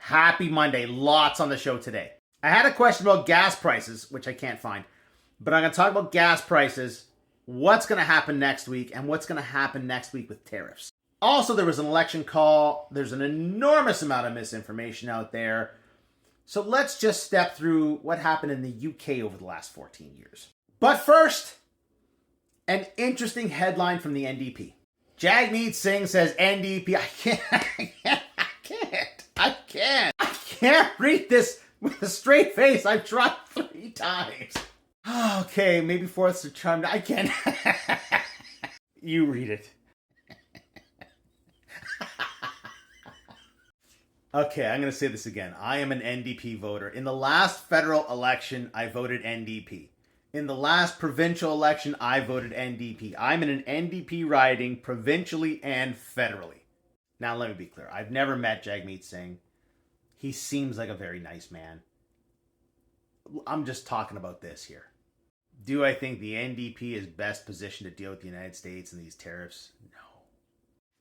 Happy Monday. Lots on the show today. I had a question about gas prices, which I can't find, but I'm going to talk about gas prices, what's going to happen next week, and what's going to happen next week with tariffs. Also, there was an election call. There's an enormous amount of misinformation out there. So let's just step through what happened in the UK over the last 14 years. But first, an interesting headline from the NDP. Jagmeet Singh says NDP, I can't read this with a straight face. I've tried 3 times. Okay, maybe fourth's a charm. I can't. You read it. Okay, I'm going to say this again. I am an NDP voter. In the last federal election, I voted NDP. In the last provincial election, I voted NDP. I'm in an NDP riding provincially and federally. Now, let me be clear. I've never met Jagmeet Singh. He seems like a very nice man. I'm just talking about this here. Do I think the NDP is best positioned to deal with the United States and these tariffs? No.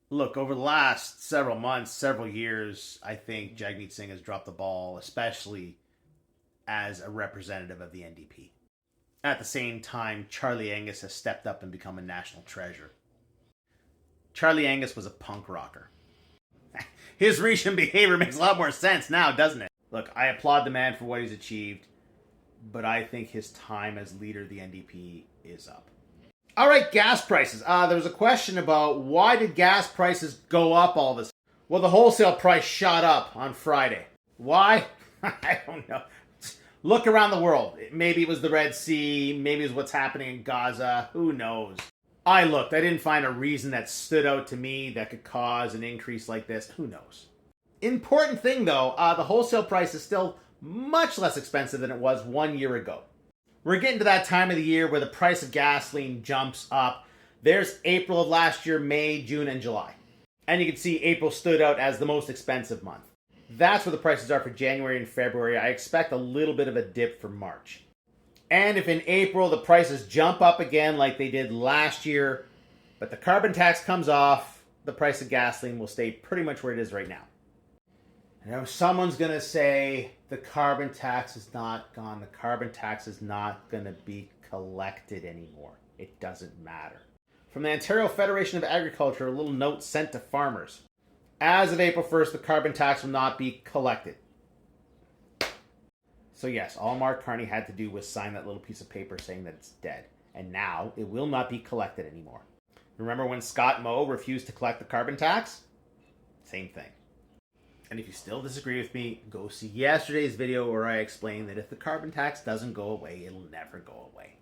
Look, over the last several months, several years, I think Jagmeet Singh has dropped the ball, especially as a representative of the NDP. At the same time, Charlie Angus has stepped up and become a national treasure. Charlie Angus was a punk rocker. His recent behavior makes a lot more sense now, doesn't it? Look, I applaud the man for what he's achieved, but I think his time as leader of the NDP is up. All right, gas prices. There was a question about why did gas prices go up all this? Well, the wholesale price shot up on Friday. Why? I don't know. Look around the world. Maybe it was the Red Sea. Maybe it was what's happening in Gaza. Who knows? I looked. I didn't find a reason that stood out to me that could cause an increase like this. Who knows? Important thing, though, the wholesale price is still much less expensive than it was 1 year ago. We're getting to that time of the year where the price of gasoline jumps up. There's April of last year, May, June, and July. And you can see April stood out as the most expensive month. That's where the prices are for January and February. I expect a little bit of a dip for March. And if in April the prices jump up again like they did last year, but the carbon tax comes off, the price of gasoline will stay pretty much where it is right now. Now someone's going to say the carbon tax is not gone. The carbon tax is not going to be collected anymore. It doesn't matter. From the Ontario Federation of Agriculture, a little note sent to farmers. As of April 1st, the carbon tax will not be collected. So yes, all Mark Carney had to do was sign that little piece of paper saying that it's dead. And now it will not be collected anymore. Remember when Scott Moe refused to collect the carbon tax? Same thing. And if you still disagree with me, go see yesterday's video where I explained that if the carbon tax doesn't go away, it'll never go away.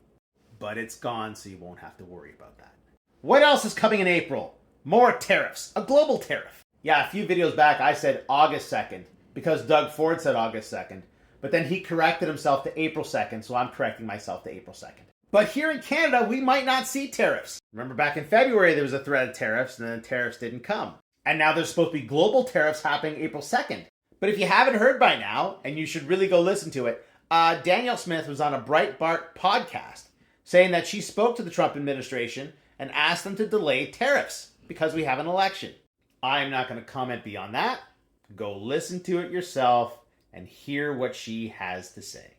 But it's gone, so you won't have to worry about that. What else is coming in April? More tariffs. A global tariff. Yeah, a few videos back I said August 2nd because Doug Ford said August 2nd. But then he corrected himself to April 2nd, so I'm correcting myself to April 2nd. But here in Canada, we might not see tariffs. Remember back in February, there was a threat of tariffs, and then the tariffs didn't come. And now there's supposed to be global tariffs happening April 2nd. But if you haven't heard by now, and you should really go listen to it, Danielle Smith was on a Breitbart podcast saying that she spoke to the Trump administration and asked them to delay tariffs because we have an election. I'm not going to comment beyond that. Go listen to it yourself and hear what she has to say.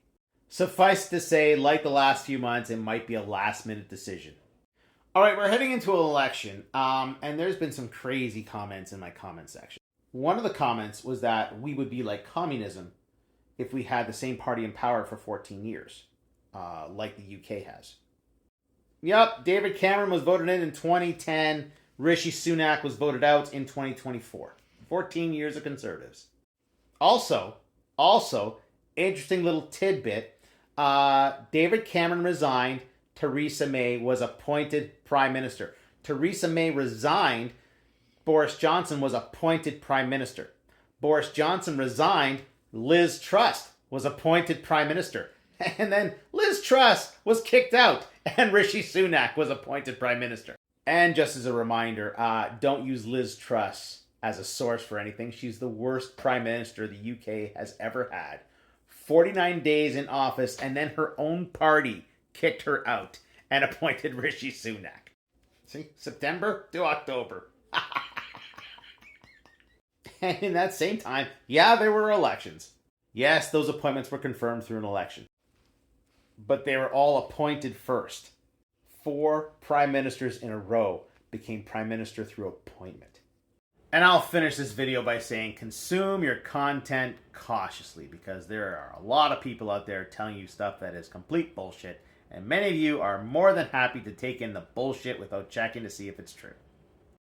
Suffice to say, like the last few months, it might be a last-minute decision. All right, we're heading into an election, and there's been some crazy comments in my comment section. One of the comments was that we would be like communism if we had the same party in power for 14 years, like the UK has. Yep, David Cameron was voted in 2010. Rishi Sunak was voted out in 2024. 14 years of Conservatives. Also, interesting little tidbit, David Cameron resigned. Theresa May was appointed Prime Minister. Theresa May resigned. Boris Johnson was appointed Prime Minister. Boris Johnson resigned. Liz Truss was appointed Prime Minister. And then Liz Truss was kicked out. And Rishi Sunak was appointed Prime Minister. And just as a reminder, don't use Liz Truss as a source for anything. She's the worst Prime Minister the UK has ever had. 49 days in office, and then her own party kicked her out and appointed Rishi Sunak. See? September to October. And in that same time, yeah, there were elections. Yes, those appointments were confirmed through an election. But they were all appointed first. 4 prime ministers in a row became prime minister through appointment. And I'll finish this video by saying consume your content cautiously, because there are a lot of people out there telling you stuff that is complete bullshit, and many of you are more than happy to take in the bullshit without checking to see if it's true.